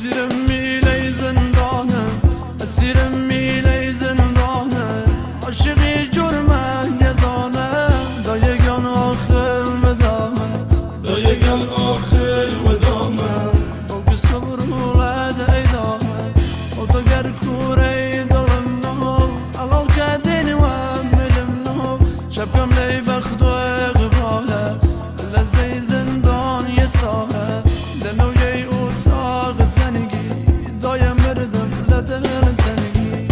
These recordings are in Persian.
اسیرم میله زندانم، اسیرم میله زندانم، عاشقی جرمم یزانه، دایگان آخر مدامه، دایگان آخر مدامه، بوگ صبر ولد ایدامه، و تو گر کوره دلم نهو، علال کدین و ملم نهو، شب کم لی بخت و اقباله، لزه زندان یه ساله، دنوی اتاق زنگی، دایم مردم لدن زنگی.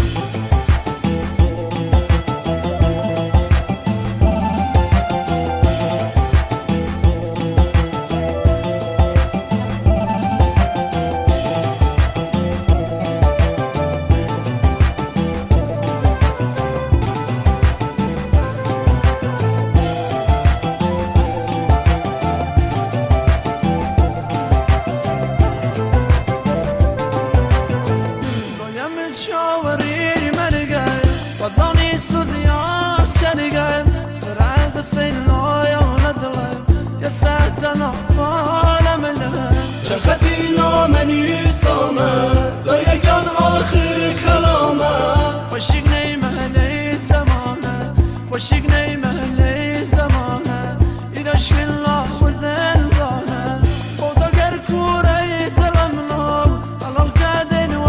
شاوری مرگه وزانی سوزی آشکرگه فرق سیلای آندله یه سهتنا فالمله چخطی نامنی سامه دایگان آخر کلامه خوشیگ نیمه زمانه خوشیگ نیمه زمانه این عشق الله و زندانه خدا گر کوره دلم نو علال کدین و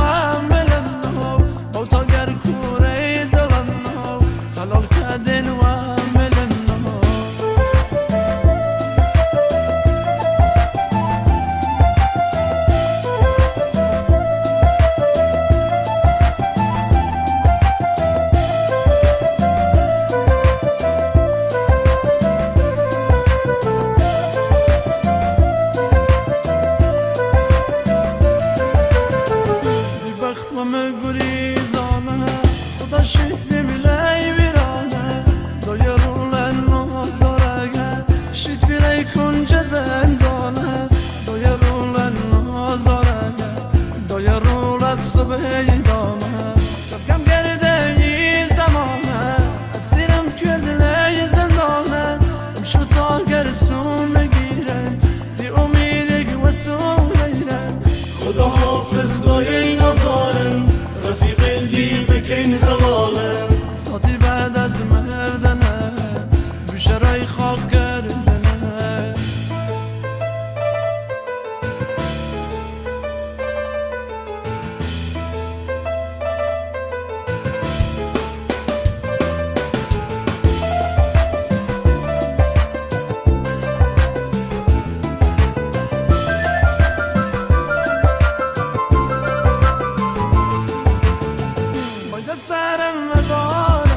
شیت بیلی ویرانه دایرولن نازارگه شیت بیلی کنج زندانه دایرولن نازارگه دایرولت صبحی دامه کم گرده ای زمانه اسیرم کردلی زندانه امشو تا گرسون بگیره دی امیدگ و سون بیره خدا حافظ دایه نازارم رفیق الدی بکن حلاله ساتی بعد از مردنه بشرای خاک کردنه سرم مداره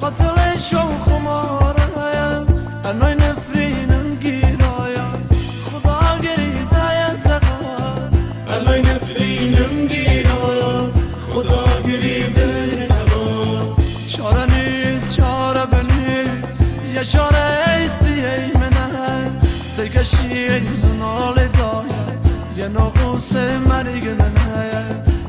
قاتل شو خماره انوی نفرینم گیرایاست خدا گریده یتقاست انوی نفرینم گیرایاست خدا گریده یتقاست چاره نیست چاره بنید یه چاره ایسی ای منه سکشی نال دایه یه نقوس مرگ منه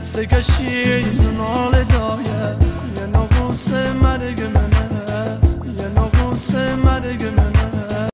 سکشی نال دایه یه نقوس مرگ منه یه نقوس مرگ منه